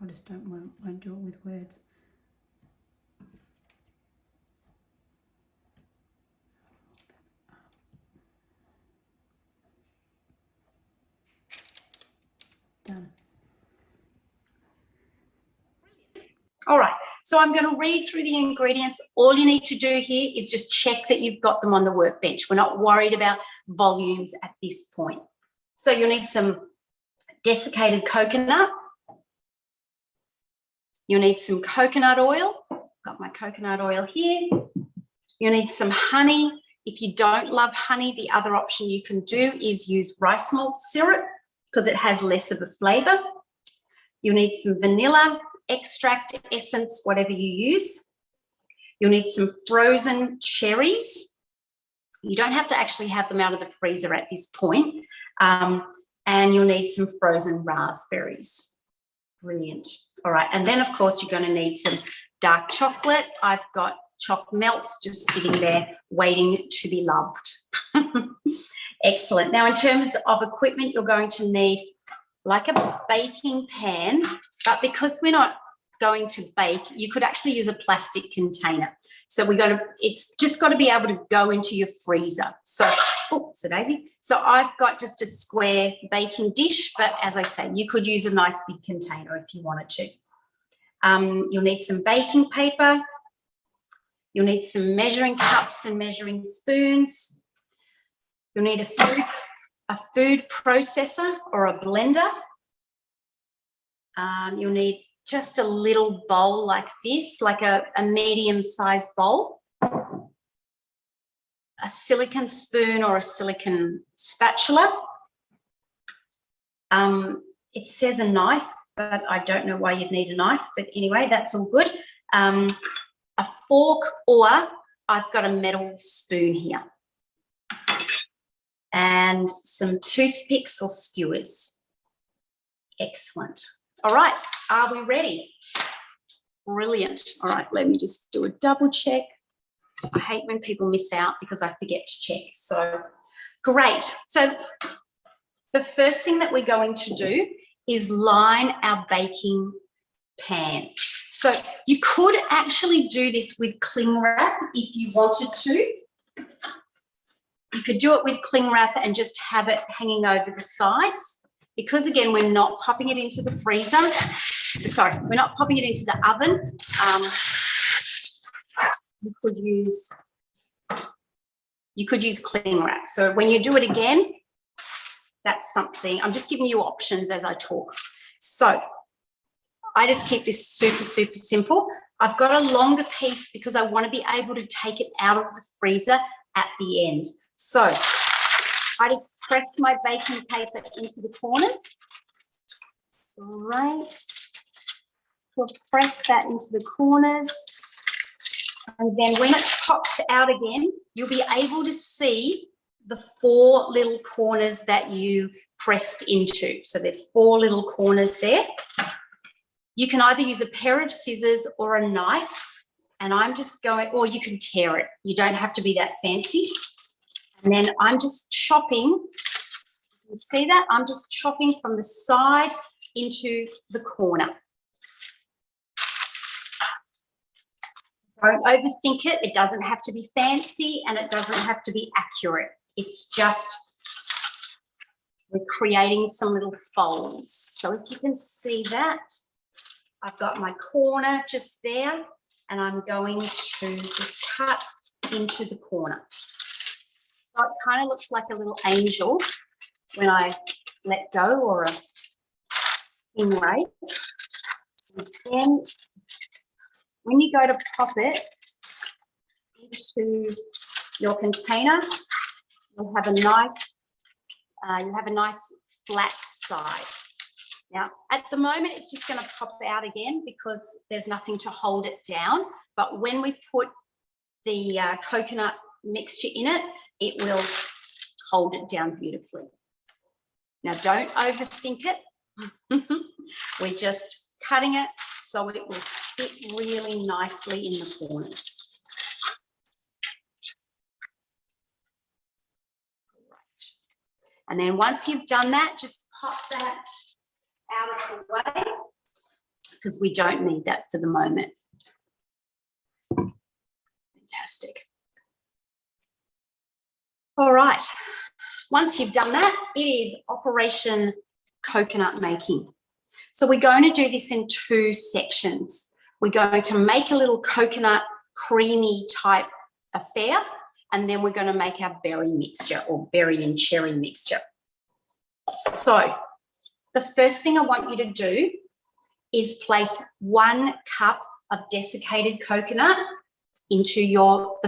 I just won't do it with words. Done. All right, so I'm going to read through the ingredients. All you need to do here is just check that you've got them on the workbench. We're not worried about volumes at this point. So you'll need some desiccated coconut. You'll need some coconut oil. Got my coconut oil here. You'll need some honey. If you don't love honey, the other option you can do is use rice malt syrup because it has less of a flavour. You'll need some vanilla extract, essence, whatever you use. You'll need some frozen cherries. You don't have to actually have them out of the freezer at this point. And you'll need some frozen raspberries. Brilliant. All right, and then of course you're going to need some dark chocolate. I've got Choc melts just sitting there waiting to be loved. Excellent. Now in terms of equipment, you're going to need like a baking pan, but because we're not going to bake, you could actually use a plastic container. So it's just got to be able to go into your freezer. So, oops, a daisy. So I've got just a square baking dish, but as I say, you could use a nice big container if you wanted to. You'll need some baking paper. You'll need some measuring cups and measuring spoons. You'll need a food processor or a blender. You'll need just a little bowl like this, like a medium-sized bowl. A silicone spoon or a silicone spatula. It says a knife, but I don't know why you'd need a knife. But anyway, that's all good. A fork, or I've got a metal spoon here. And some toothpicks or skewers. Excellent. All right, are we ready? Brilliant. All right, let me just do a double check. I hate when people miss out because I forget to check. So great. So the first thing that we're going to do is line our baking pan. So you could actually do this with cling wrap if you wanted to. You could do it with cling wrap and just have it hanging over the sides. Because again, we're not popping it into the freezer. Sorry, we're not popping it into the oven. You could use cling wrap. So when you do it again, that's something. I'm just giving you options as I talk. So I just keep this super, super simple. I've got a longer piece because I want to be able to take it out of the freezer at the end. So I just press my baking paper into the corners. Right. We'll press that into the corners. And then when it pops out again, you'll be able to see the 4 little corners that you pressed into. So there's 4 little corners there. You can either use a pair of scissors or a knife. And I'm just going, or you can tear it. You don't have to be that fancy. And then I'm just chopping. You can see that? I'm just chopping from the side into the corner. Don't overthink it. It doesn't have to be fancy and it doesn't have to be accurate. It's just we're creating some little folds. So if you can see that, I've got my corner just there and I'm going to just cut into the corner. So it kind of looks like a little angel when I let go, or a stingray. And then when you go to pop it into your container, you'll have a nice flat side. Now, at the moment, it's just going to pop out again because there's nothing to hold it down. But when we put the coconut mixture in it, it will hold it down beautifully. Now, don't overthink it. We're just cutting it so it will fit really nicely in the corners. Right. And then once you've done that, just pop that out of the way. because we don't need that for the moment. Fantastic. All right. Once you've done that, it is Operation Coconut Making. So we're going to do this in 2 sections. We're going to make a little coconut creamy type affair, and then we're going to make our berry mixture or berry and cherry mixture. So the first thing I want you to do is place 1 cup of desiccated coconut into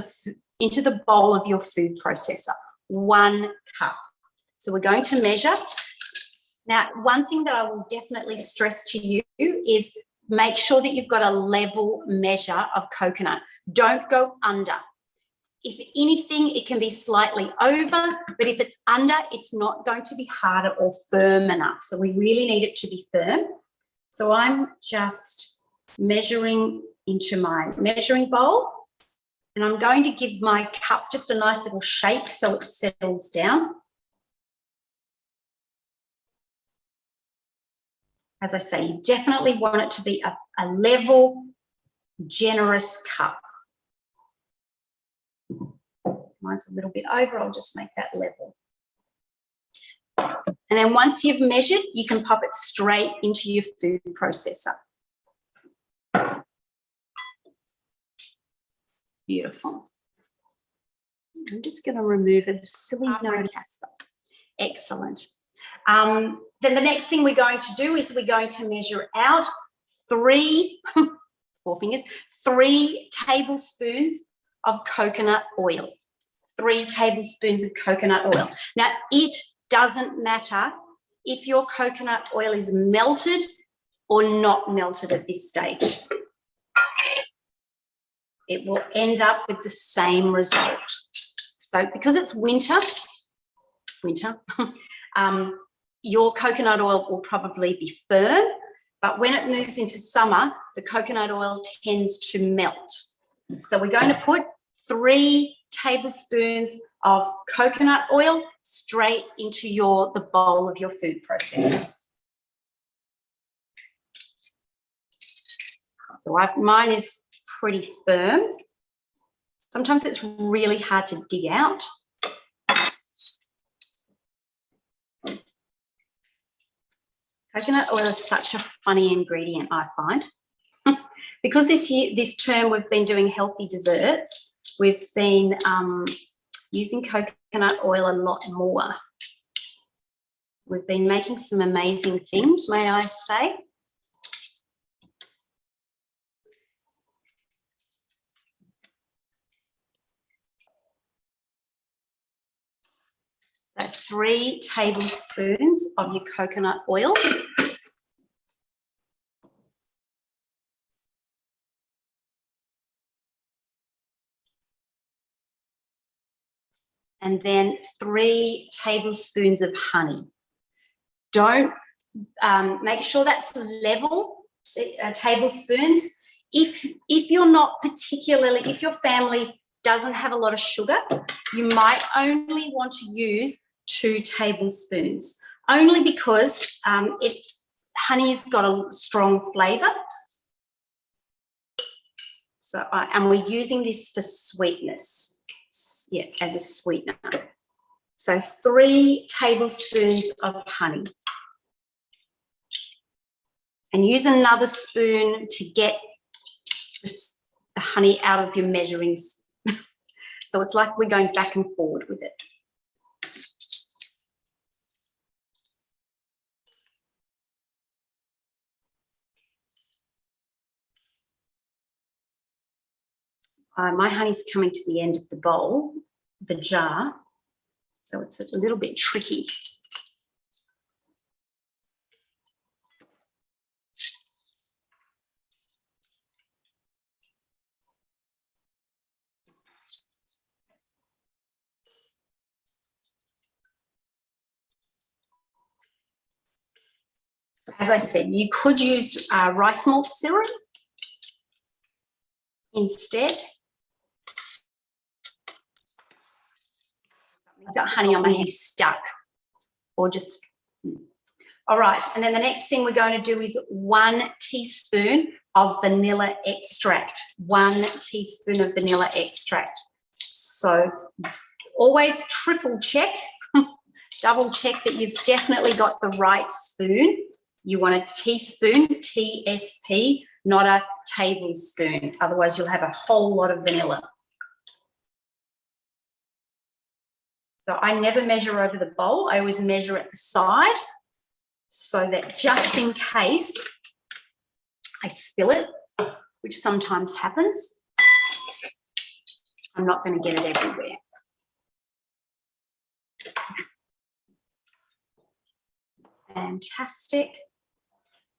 the bowl of your food processor. 1 cup. So we're going to measure. Now, one thing that I will definitely stress to you is make sure that you've got a level measure of coconut. Don't go under. If anything, it can be slightly over, but if it's under, it's not going to be harder or firm enough. So we really need it to be firm. So I'm just measuring into my measuring bowl, and I'm going to give my cup just a nice little shake so it settles down. As I say, you definitely want it to be a level, generous cup. Mine's a little bit over, I'll just make that level. And then once you've measured, you can pop it straight into your food processor. Beautiful. I'm just going to remove a silly note. Excellent. Then the next thing we're going to do is we're going to measure out 3 tablespoons of coconut oil. 3 tablespoons of coconut oil. Now, it doesn't matter if your coconut oil is melted or not melted at this stage. It will end up with the same result. So because it's winter, your coconut oil will probably be firm, but when it moves into summer, the coconut oil tends to melt. So we're going to put 3 tablespoons of coconut oil straight into the bowl of your food processor. So mine is pretty firm. Sometimes it's really hard to dig out. Coconut oil is such a funny ingredient, I find. Because this term we've been doing healthy desserts, we've been using coconut oil a lot more. We've been making some amazing things, may I say. So 3 tablespoons of your coconut oil. And then 3 tablespoons of honey. Don't make sure that's level tablespoons. If you're not particularly, if your family doesn't have a lot of sugar, you might only want to use 2 tablespoons, only because honey's got a strong flavour. So, and we're using this for sweetness, yeah, as a sweetener. So 3 tablespoons of honey. And use another spoon to get the honey out of your measuring. So it's like we're going back and forward with it. My honey's coming to the end of the bowl, the jar, so it's a little bit tricky. As I said, you could use rice malt syrup instead. I've got honey on my hand stuck, or just All right, and then the next thing we're going to do is 1 teaspoon of vanilla extract. 1 teaspoon of vanilla extract. So always triple check, double check that you've definitely got the right spoon. You want a teaspoon, TSP, not a tablespoon. Otherwise, you'll have a whole lot of vanilla. So I never measure over the bowl. I always measure at the side so that just in case I spill it, which sometimes happens, I'm not going to get it everywhere. Fantastic.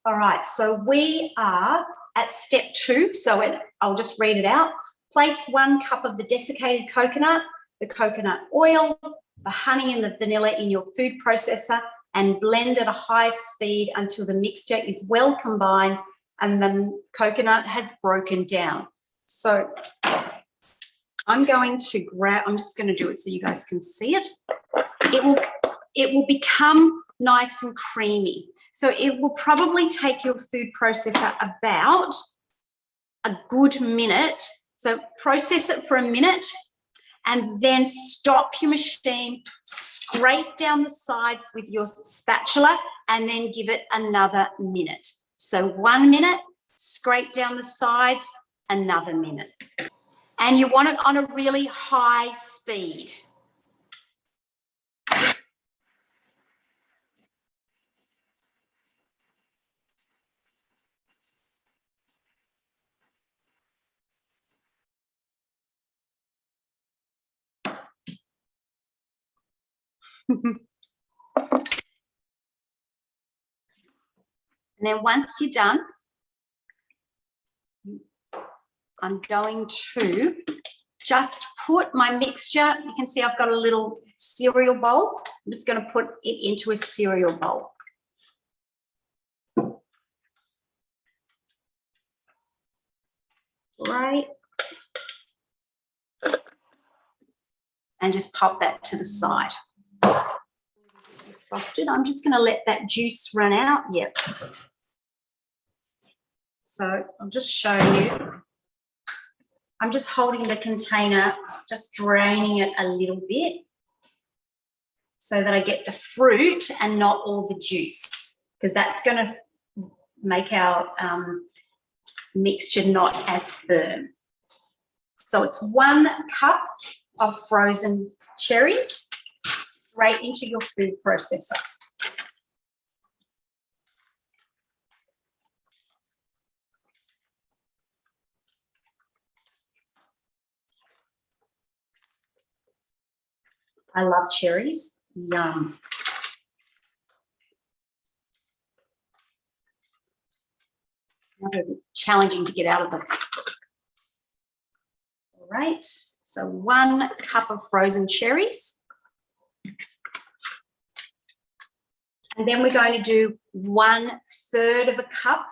All right, so we are at step 2. So I'll just read it out. Place 1 cup of the desiccated coconut, the coconut oil, the honey and the vanilla in your food processor and blend at a high speed until the mixture is well combined and the coconut has broken down. So I'm just going to do it so you guys can see it. It will become nice and creamy. So it will probably take your food processor about a good minute. So process it for a minute and then stop your machine, scrape down the sides with your spatula and then give it another minute. So 1 minute, scrape down the sides, another minute. And you want it on a really high speed. And then once you're done, I'm going to just put my mixture, you can see I've got a little cereal bowl. I'm just going to put it into a cereal bowl. Right. And just pop that to the side. Frosted. I'm just going to let that juice run out. Yep. So I'll just show you. I'm just holding the container, just draining it a little bit so that I get the fruit and not all the juice, because that's going to make our mixture not as firm. So it's 1 cup of frozen cherries straight into your food processor. I love cherries. Yum. Challenging to get out of them. All right, so 1 cup of frozen cherries. And then we're going to do 1/3 of a cup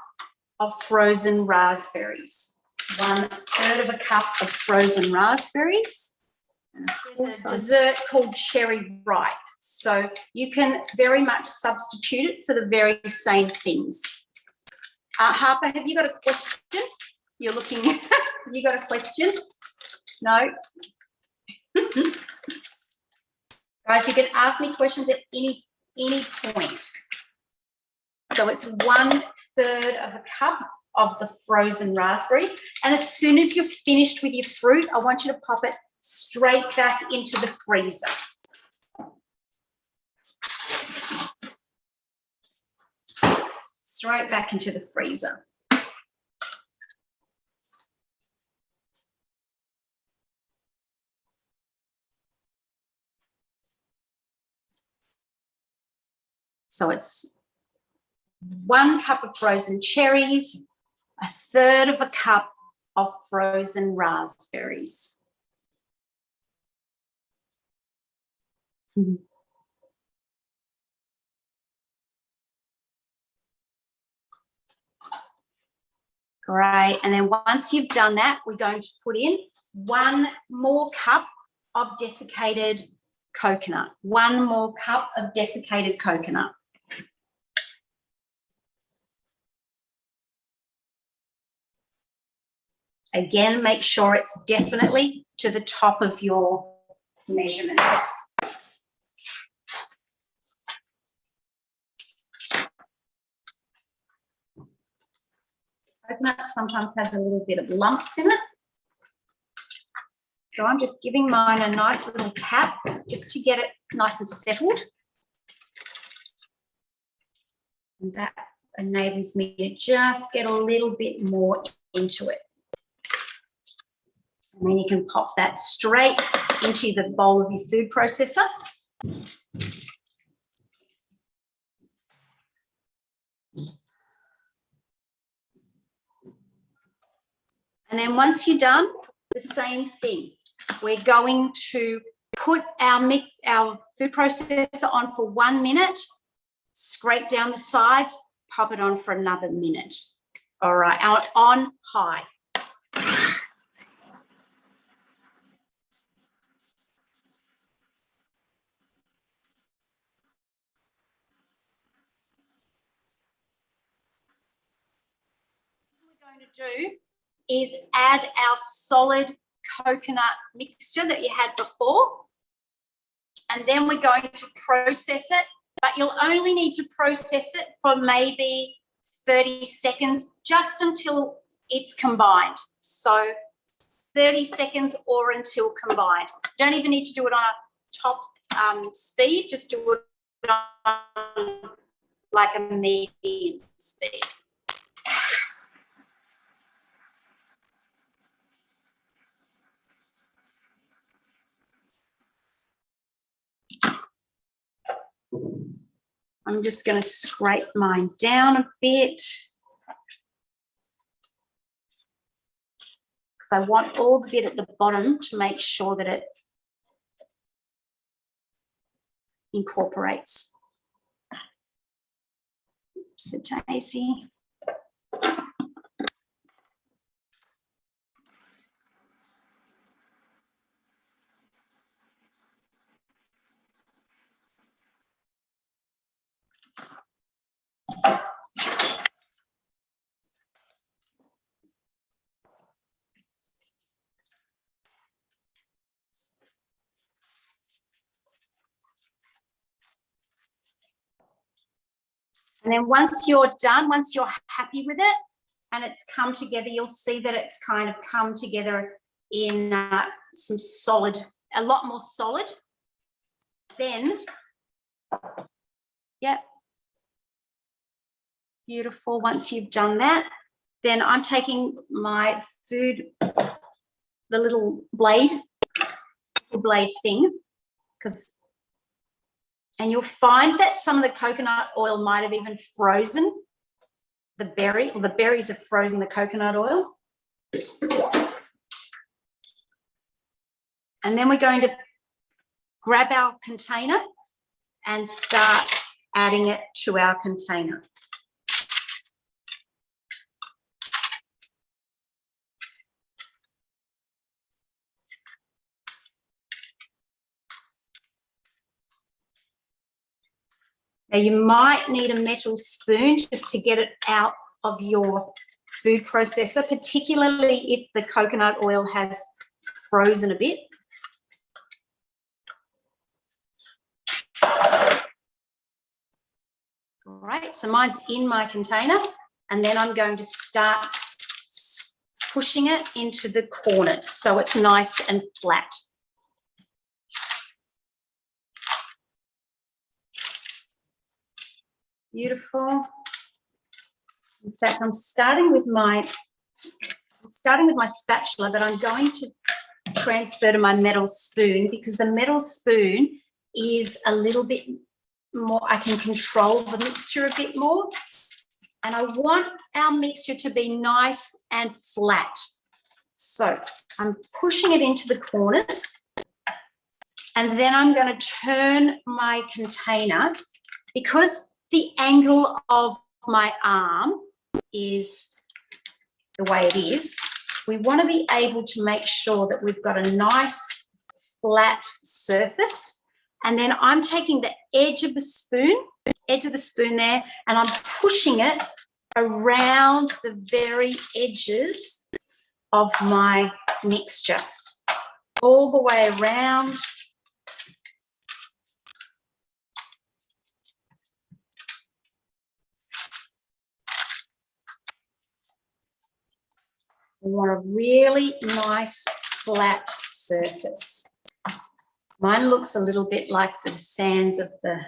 of frozen raspberries. 1/3 of a cup of frozen raspberries. There's a dessert called cherry ripe. So you can very much substitute it for the very same things. Harper, have you got a question? You're looking, you got a question? No? Guys, you can ask me questions at any point. So it's 1/3 of a cup of the frozen raspberries. And as soon as you're finished with your fruit, I want you to pop it straight back into the freezer. Straight back into the freezer. So it's 1 cup of frozen cherries, 1/3 of a cup of frozen raspberries. Great. And then once you've done that, we're going to put in 1 more cup of desiccated coconut. 1 more cup of desiccated coconut. Again, make sure it's definitely to the top of your measurements. Coconut sometimes has a little bit of lumps in it. So I'm just giving mine a nice little tap just to get it nice and settled. And that enables me to just get a little bit more into it. And then you can pop that straight into the bowl of your food processor. And then once you're done, the same thing. We're going to put our food processor on for 1 minute, scrape down the sides, pop it on for another minute. All right, on high. What we're going to do is add our solid coconut mixture that you had before. And then we're going to process it, but you'll only need to process it for maybe 30 seconds, just until it's combined. So 30 seconds or until combined. You don't even need to do it on a top speed, just do it on like a medium speed. I'm just going to scrape mine down a bit because I want all the bit at the bottom to make sure that it incorporates. Oops, the daisy. And then once you're done, once you're happy with it and it's come together, you'll see that it's kind of come together in some solid, a lot more solid. Then, yep, beautiful. Once you've done that, then I'm taking my food, the little blade thing, and you'll find that some of the coconut oil might have even frozen the berry, or the berries have frozen the coconut oil. And then we're going to grab our container and start adding it to our container. Now you might need a metal spoon just to get it out of your food processor, particularly if the coconut oil has frozen a bit. All right, so mine's in my container, and then I'm going to start pushing it into the corners so it's nice and flat. Beautiful. In fact, I'm starting with my spatula, but I'm going to transfer to my metal spoon because the metal spoon is a little bit more, I can control the mixture a bit more. And I want our mixture to be nice and flat. So I'm pushing it into the corners, and then I'm going to turn my container because the angle of my arm is the way it is. We want to be able to make sure that we've got a nice flat surface. And then I'm taking the edge of the spoon there, and I'm pushing it around the very edges of my mixture all the way around. We want a really nice flat surface. Mine looks a little bit like the sands of the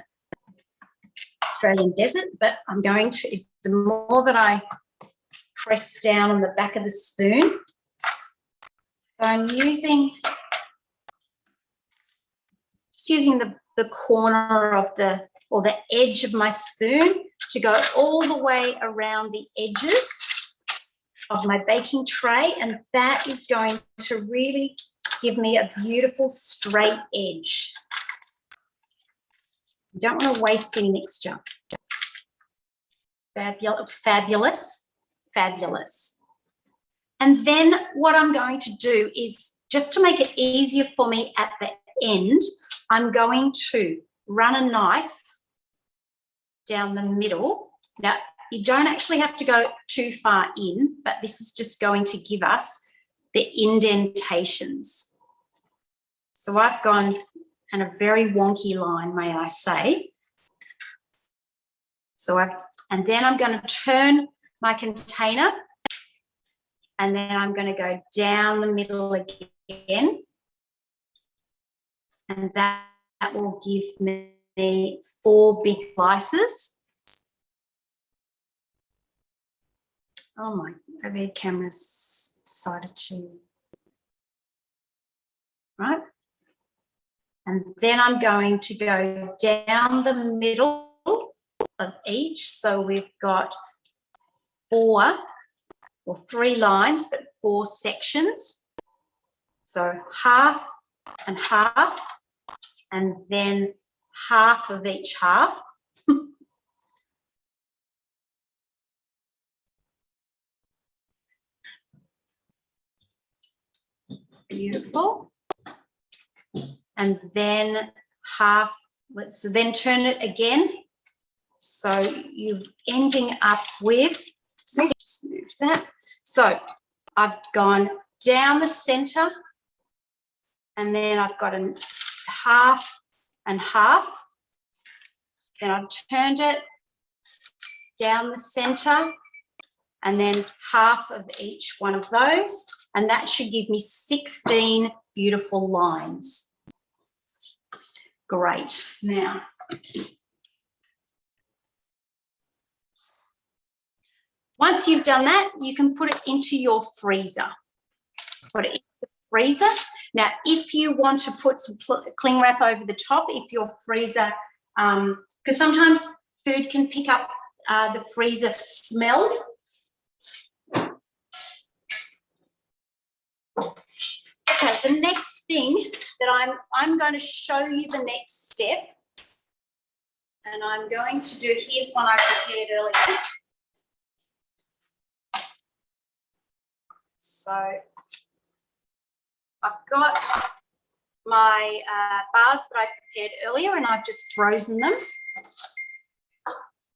Australian desert, but I'm going to, the more that I press down on the back of the spoon, so I'm using, just using the corner of the, or the edge of my spoon to go all the way around the edges of my baking tray, and that is going to really give me a beautiful straight edge. You don't want to waste any mixture. Fabulous, fabulous. And then what I'm going to do is, just to make it easier for me at the end, I'm going to run a knife down the middle. Now, you don't actually have to go too far in, but this is just going to give us the indentations. So I've gone in a very wonky line, may I say. So and then I'm going to turn my container, and then I'm going to go down the middle again, and that will give me 4 big slices. Oh my overhead camera's decided to, right? And then I'm going to go down the middle of each. So we've got 4 or 3 lines, but 4 sections. So half and half, and then half of each half. Beautiful. And then half, so then turn it again. So you're ending up with, let's just move that. So I've gone down the center, and then I've got a half and half. Then I've turned it down the center, and then half of each one of those. And that should give me 16 beautiful lines. Great. Now, once you've done that, you can put it into your freezer. Put it in the freezer. Now, if you want to put some cling wrap over the top, if your freezer, because sometimes food can pick up the freezer smell. Okay, the next thing that I'm going to show you the next step, and I'm going to do, here's one I prepared earlier. So I've got my bars that I prepared earlier, and I've just frozen them.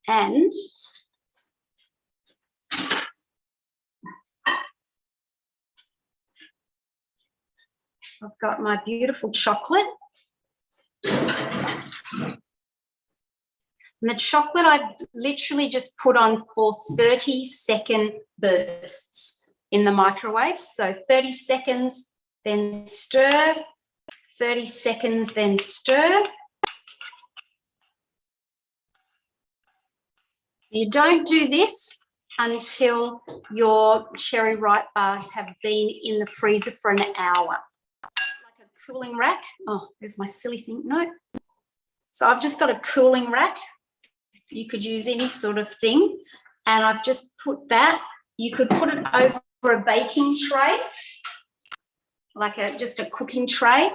And I've got my beautiful chocolate. And the chocolate I literally just put on for 30-second bursts in the microwave. So 30 seconds, then stir, 30 seconds, then stir. You don't do this until your cherry ripe bars have been in the freezer for an hour. Like a cooling rack. Oh, there's my silly thing. No. So I've just got a cooling rack. You could use any sort of thing. And I've just put that. You could put it over a baking tray, like just a cooking tray.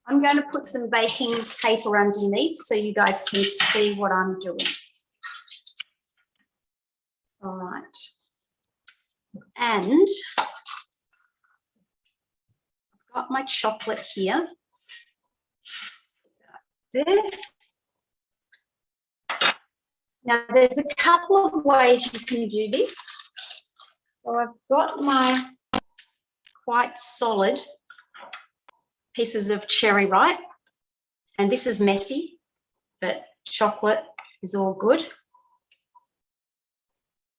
I'm going to put some baking paper underneath so you guys can see what I'm doing. All right. And I've got my chocolate here. There. Now, there's a couple of ways you can do this. So I've got my quite solid pieces of cherry ripe, and this is messy, but chocolate is all good.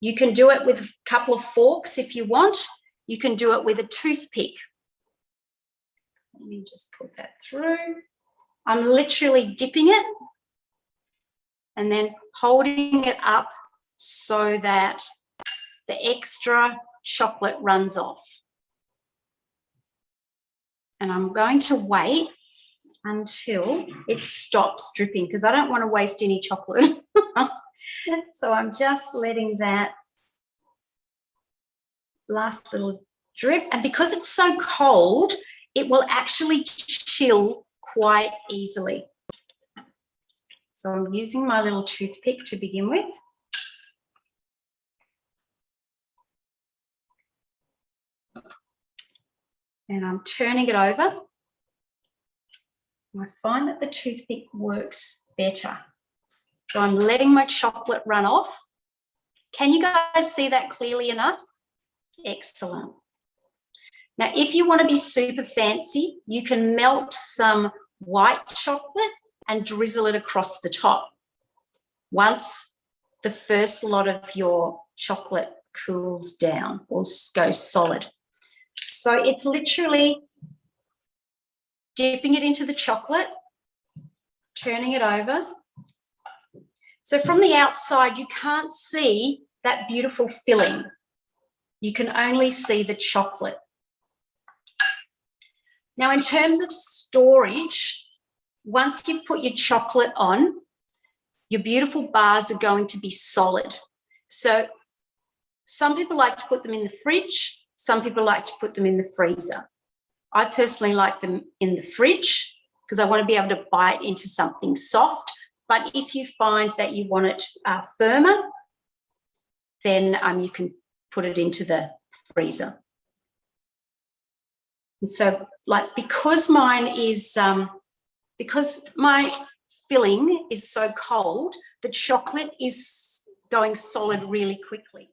You can do it with a couple of forks if you want. You can do it with a toothpick. Let me just put that through. I'm literally dipping it and then holding it up so that the extra chocolate runs off. And I'm going to wait until it stops dripping because I don't want to waste any chocolate. So I'm just letting that last little drip. And because it's so cold, it will actually chill quite easily. So I'm using my little toothpick to begin with. And I'm turning it over. I find that the toothpick works better. So I'm letting my chocolate run off. Can you guys see that clearly enough? Excellent. Now, if you want to be super fancy, you can melt some white chocolate and drizzle it across the top once the first lot of your chocolate cools down or goes solid. So it's literally dipping it into the chocolate, turning it over. So from the outside, you can't see that beautiful filling. You can only see the chocolate. Now, in terms of storage, once you put your chocolate on, your beautiful bars are going to be solid. So some people like to put them in the fridge. Some people like to put them in the freezer. I personally like them in the fridge because I want to be able to bite into something soft. But if you find that you want it firmer, then you can put it into the freezer. And so, because mine is, because my filling is so cold, the chocolate is going solid really quickly.